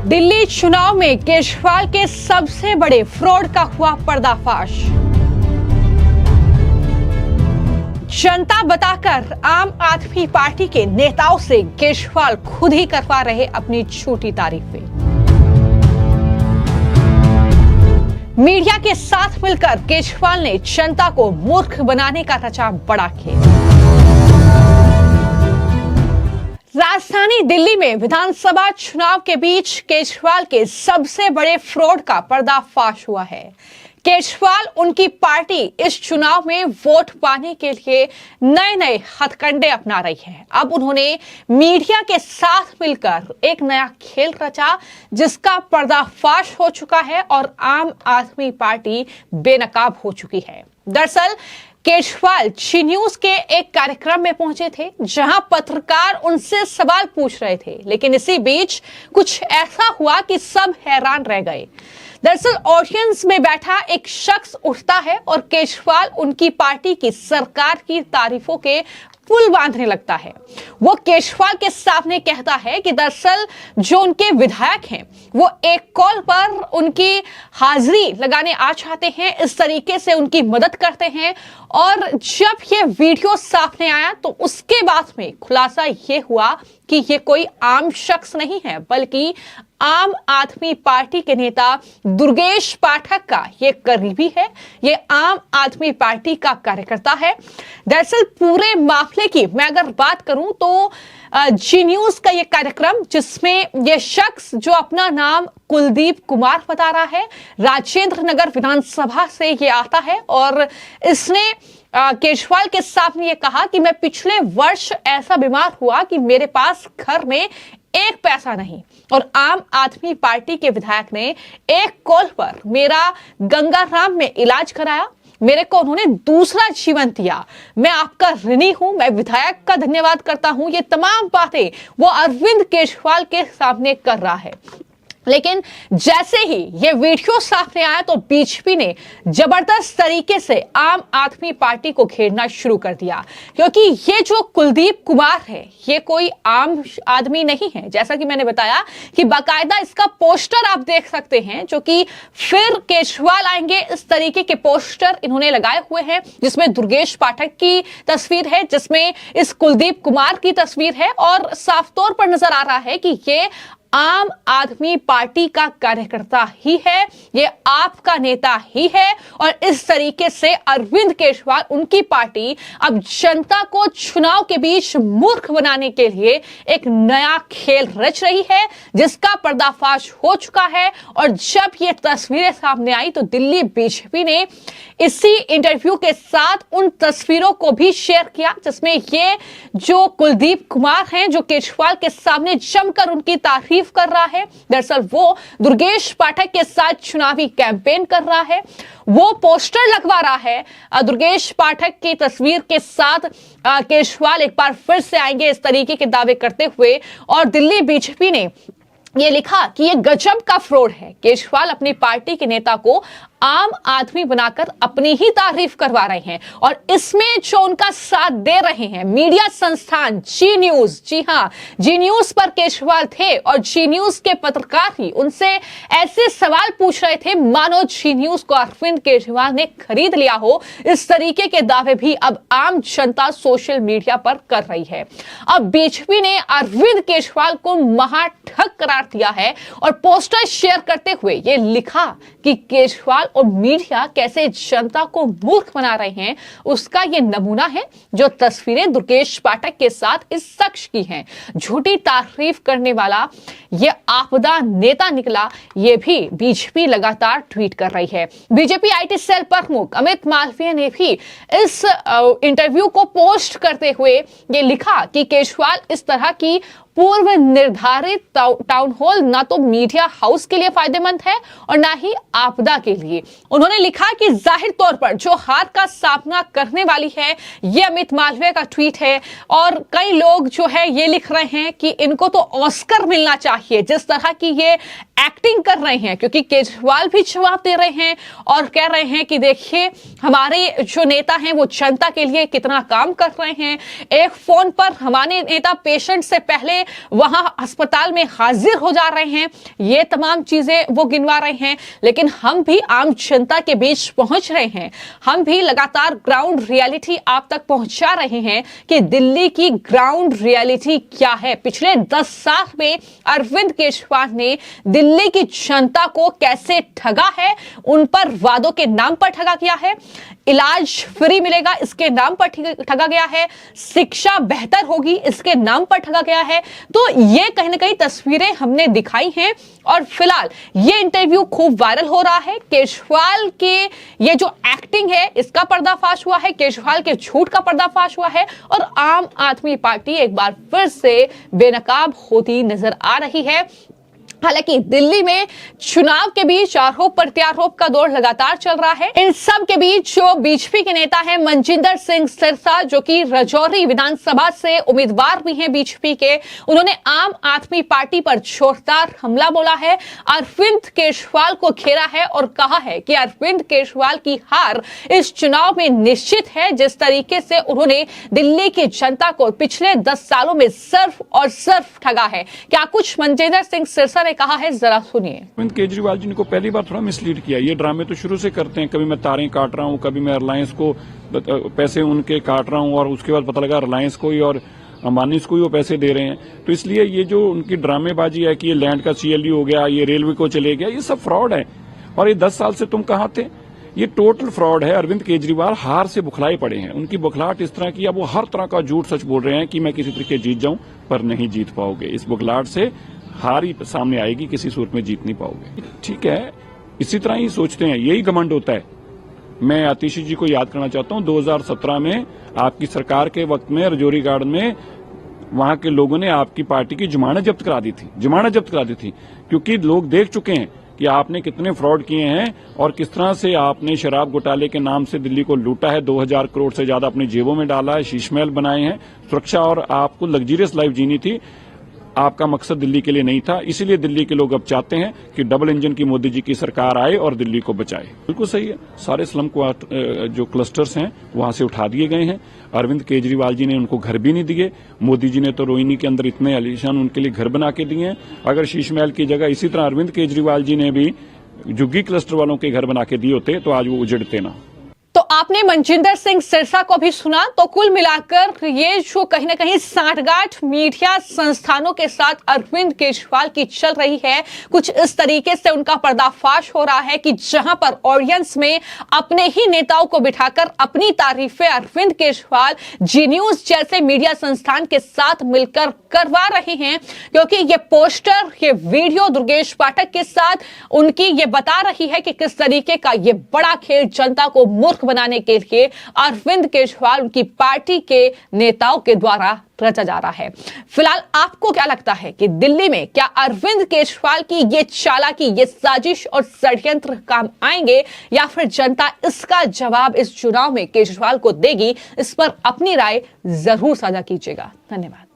दिल्ली चुनाव में केजरीवाल के सबसे बड़े फ्रॉड का हुआ पर्दाफाश। जनता बताकर आम आदमी पार्टी के नेताओं से केजरीवाल खुद ही करवा रहे अपनी झूठी तारीफें। मीडिया के साथ मिलकर केजरीवाल ने जनता को मूर्ख बनाने का रचा बड़ा खेल। राजधानी दिल्ली में विधानसभा चुनाव के बीच केजरीवाल के सबसे बड़े फ्रॉड का पर्दाफाश हुआ है। केजरीवाल उनकी पार्टी इस चुनाव में वोट पाने के लिए नए नए हथकंडे अपना रही है। अब उन्होंने मीडिया के साथ मिलकर एक नया खेल रचा जिसका पर्दाफाश हो चुका है और आम आदमी पार्टी बेनकाब हो चुकी है। दरअसल केजरीवाल जी न्यूज के एक कार्यक्रम में पहुंचे थे जहां पत्रकार उनसे सवाल पूछ रहे थे, लेकिन इसी बीच कुछ ऐसा हुआ कि सब हैरान रह गए। दरअसल ऑडियंस में बैठा एक शख्स उठता है और केजरीवाल उनकी पार्टी की सरकार की तारीफों के पुल बांधने लगता है। वो केजरीवाल के सामने कहता है कि दरअसल जो उनके विधायक हैं वो एक कॉल पर उनकी हाजिरी लगाने आ जाते हैं, इस तरीके से उनकी मदद करते हैं। और जब ये वीडियो सामने आया तो उसके बाद में खुलासा ये हुआ कि ये कोई आम शख्स नहीं है बल्कि आम आदमी पार्टी के नेता दुर्गेश पाठक का ये करीबी है, ये आम आदमी पार्टी का कार्यकर्ता है। दरअसल पूरे मामले की मैं अगर बात करूं तो जी न्यूज का ये कार्यक्रम जिसमें ये शख्स जो अपना नाम कुलदीप कुमार बता रहा है, राजेंद्र नगर विधानसभा से ये आता है और इसने केजरीवाल के सामने ये कहा कि मैं पिछले वर्ष ऐसा बीमार हुआ कि मेरे पास घर में एक पैसा नहीं और आम आदमी पार्टी के विधायक ने एक कॉल पर मेरा गंगाराम में इलाज कराया, मेरे को उन्होंने दूसरा जीवन दिया। मैं आपका ऋणी हूं, मैं विधायक का धन्यवाद करता हूं। ये तमाम बातें वो अरविंद केजरीवाल के सामने कर रहा है। लेकिन जैसे ही ये वीडियो सामने आया तो बीजेपी ने जबरदस्त तरीके से आम आदमी पार्टी को घेरना शुरू कर दिया, क्योंकि ये जो कुलदीप कुमार है ये कोई आम आदमी नहीं है। जैसा कि मैंने बताया कि बाकायदा इसका पोस्टर आप देख सकते हैं जो कि फिर केजरीवाल आएंगे इस तरीके के पोस्टर इन्होंने लगाए हुए हैं, जिसमें दुर्गेश पाठक की तस्वीर है, जिसमें इस कुलदीप कुमार की तस्वीर है और साफ तौर पर नजर आ रहा है कि ये आम आदमी पार्टी का कार्यकर्ता ही है, ये आपका नेता ही है। और इस तरीके से अरविंद केजरीवाल उनकी पार्टी अब जनता को चुनाव के बीच मूर्ख बनाने के लिए एक नया खेल रच रही है जिसका पर्दाफाश हो चुका है। और जब ये तस्वीरें सामने आई तो दिल्ली बीजेपी ने इसी इंटरव्यू के साथ उन तस्वीरों को भी शेयर किया जिसमें ये जो कुलदीप कुमार हैं जो केजरीवाल के सामने जमकर उनकी तारीफ कर रहा है, दरअसल वो दुर्गेश पाठक के साथ चुनावी कैंपेन कर रहा है। वो पोस्टर लगवा रहा है दुर्गेश पाठक की तस्वीर के साथ केजरीवाल एक बार फिर से आएंगे इस तरीके के दावे करते हुए। और दिल्ली बीजेपी ने ये लिखा कि ये गजब का फ्रॉड है। केजरीवाल अपनी पार्टी के नेता को आम आदमी बनाकर अपनी ही तारीफ करवा रहे हैं और इसमें जो उनका साथ दे रहे हैं मीडिया संस्थान जी न्यूज, जी हां, जी न्यूज पर केजरीवाल थे और जी न्यूज के पत्रकार ही उनसे ऐसे सवाल पूछ रहे थे मानो जी न्यूज को अरविंद केजरीवाल ने खरीद लिया हो। इस तरीके के दावे भी अब आम जनता सोशल मीडिया पर कर रही है। अब बीजेपी ने अरविंद केजरीवाल को महाठग करार दिया है और पोस्टर शेयर करते हुए ये लिखा कि केजरीवाल और मीडिया कैसे जनता को मूर्ख बना रहे हैं उसका ये नमूना है जो तस्वीरें दुर्गेश पाठक के साथ इस शख्स की हैं। झूठी तारीफ करने वाला ये आपदा नेता निकला, ये भी बीजेपी लगातार ट्वीट कर रही है। बीजेपी आईटी सेल प्रमुख अमित मालवीय ने भी इस इंटरव्यू को पोस्ट करते हुए ये लिखा कि केजरीवाल इस तरह की पूर्व निर्धारित टाउन हॉल ना तो मीडिया हाउस के लिए फायदेमंद है और ना ही आपदा के लिए। उन्होंने लिखा कि जाहिर तौर पर जो हार का सामना करने वाली है ये अमित मालवीय का ट्वीट है और कई लोग जो है ये लिख रहे हैं कि इनको तो ऑस्कर मिलना चाहिए जिस तरह की ये एक्टिंग कर रहे हैं, क्योंकि केजरीवाल भी जवाब दे रहे हैं और कह रहे हैं कि देखिए हमारे जो नेता हैं वो जनता के लिए कितना काम कर रहे हैं। एक फोन पर हमारे नेता पेशेंट से पहले वहां अस्पताल में हाजिर हो जा रहे हैं, ये तमाम चीजें वो गिनवा रहे हैं। लेकिन हम भी आम जनता के बीच पहुंच रहे हैं, हम भी लगातार ग्राउंड रियलिटी आप तक पहुंचा रहे हैं कि दिल्ली की ग्राउंड रियलिटी क्या है। पिछले 10 साल में अरविंद केजरीवाल ने दिल्ली की जनता को कैसे ठगा है, उन पर वादों के नाम पर ठगा किया है, इलाज फ्री मिलेगा इसके नाम पर ठगा गया है, शिक्षा बेहतर होगी इसके नाम पर ठगा गया है। तो ये कहीं ना कहीं तस्वीरें हमने दिखाई हैं और फिलहाल ये इंटरव्यू खूब वायरल हो रहा है। केजरीवाल के ये जो एक्टिंग है इसका पर्दाफाश हुआ है, केजरीवाल के झूठ का पर्दाफाश हुआ है और आम आदमी पार्टी एक बार फिर से बेनकाब होती नजर आ रही है। हालांकि दिल्ली में चुनाव के बीच आरोप प्रत्यारोप का दौर लगातार चल रहा है। इन सब के बीच जो बीजेपी के नेता हैं मनजिंदर सिंह सिरसा, जो कि राजौरी विधानसभा से उम्मीदवार भी हैं बीजेपी के, उन्होंने आम आदमी पार्टी पर जोरदार हमला बोला है, अरविंद केजरीवाल को घेरा है और कहा है कि अरविंद केजरीवाल की हार इस चुनाव में निश्चित है। जिस तरीके से उन्होंने दिल्ली की जनता को पिछले 10 सालों में सिर्फ और सिर्फ ठगा है, क्या कुछ मनजिंदर सिंह सिरसा ने कहा है, जरा सुनिए। अरविंद केजरीवाल जी को पहली बार थोड़ा मिसलीड किया। ये ड्रामे तो शुरू से करते हैं, कभी मैं तारें काट रहा हूँ, कभी मैं रिलायंस को पैसे उनके काट रहा हूँ और उसके बाद पता लगा रिलायंस को ही और अंबानी को ही वो पैसे दे रहे हैं। तो इसलिए ये जो उनकी ड्रामेबाजी है कि ये लैंड का CLU हो गया, ये रेलवे को चले गया, ये सब फ्रॉड है। और ये 10 साल से तुम कहाँ थे? ये टोटल फ्रॉड है। अरविंद केजरीवाल हार से बुखलाए पड़े हैं। उनकी बुखलाहट इस तरह की, अब वो हर तरह का झूठ सच बोल रहे हैं कि मैं किसी तरीके जीत जाऊं, पर नहीं जीत पाओगे। इस बुखलाहट से हार ही सामने आएगी, किसी सूरत में जीत नहीं पाओगे। ठीक है, इसी तरह ही सोचते हैं, यही घमंड होता है। मैं आतिशी जी को याद करना चाहता हूं, 2017 में आपकी सरकार के वक्त में राजौरी गार्डन में वहां के लोगों ने आपकी पार्टी की जमानत जब्त करा दी थी, क्योंकि लोग देख चुके हैं कि आपने कितने फ्रॉड किए हैं और किस तरह से आपने शराब घोटाले के नाम से दिल्ली को लूटा है, 2000 करोड़ से ज्यादा अपनी जेबों में डाला है, शीशमहल बनाए हैं, सुरक्षा और आपको लग्जरियस लाइफ जीनी थी। आपका मकसद दिल्ली के लिए नहीं था, इसीलिए दिल्ली के लोग अब चाहते हैं कि डबल इंजन की मोदी जी की सरकार आए और दिल्ली को बचाए। बिल्कुल सही है, सारे स्लम जो क्लस्टर्स हैं वहां से उठा दिए गए हैं। अरविंद केजरीवाल जी ने उनको घर भी नहीं दिए। मोदी जी ने तो रोहिणी के अंदर इतने आलीशान उनके लिए घर बना के दिए हैं। अगर शीशमहल की जगह इसी तरह अरविंद केजरीवाल जी ने भी झुग्गी क्लस्टर वालों के घर बना के दिए होते तो आज वो उजड़ते ना। तो आपने मनजिंदर सिंह सिरसा को भी सुना। तो कुल मिलाकर ये जो कहीं ना कहीं सांठगांठ मीडिया संस्थानों के साथ अरविंद केजरीवाल की चल रही है, कुछ इस तरीके से उनका पर्दाफाश हो रहा है कि जहां पर ऑडियंस में अपने ही नेताओं को बिठाकर अपनी तारीफें अरविंद केजरीवाल जी न्यूज जैसे मीडिया संस्थान के साथ मिलकर करवा रहे हैं, क्योंकि ये पोस्टर, ये वीडियो दुर्गेश पाठक के साथ उनकी ये बता रही है कि किस तरीके का ये बड़ा खेल जनता को मूर्ख बनाने के लिए अरविंद केजरीवाल उनकी पार्टी के नेताओं के द्वारा रचा जा रहा है। फिलहाल आपको क्या लगता है कि दिल्ली में क्या अरविंद केजरीवाल की ये चालाकी, ये साजिश और षड्यंत्र काम आएंगे या फिर जनता इसका जवाब इस चुनाव में केजरीवाल को देगी? इस पर अपनी राय जरूर साझा कीजिएगा। धन्यवाद।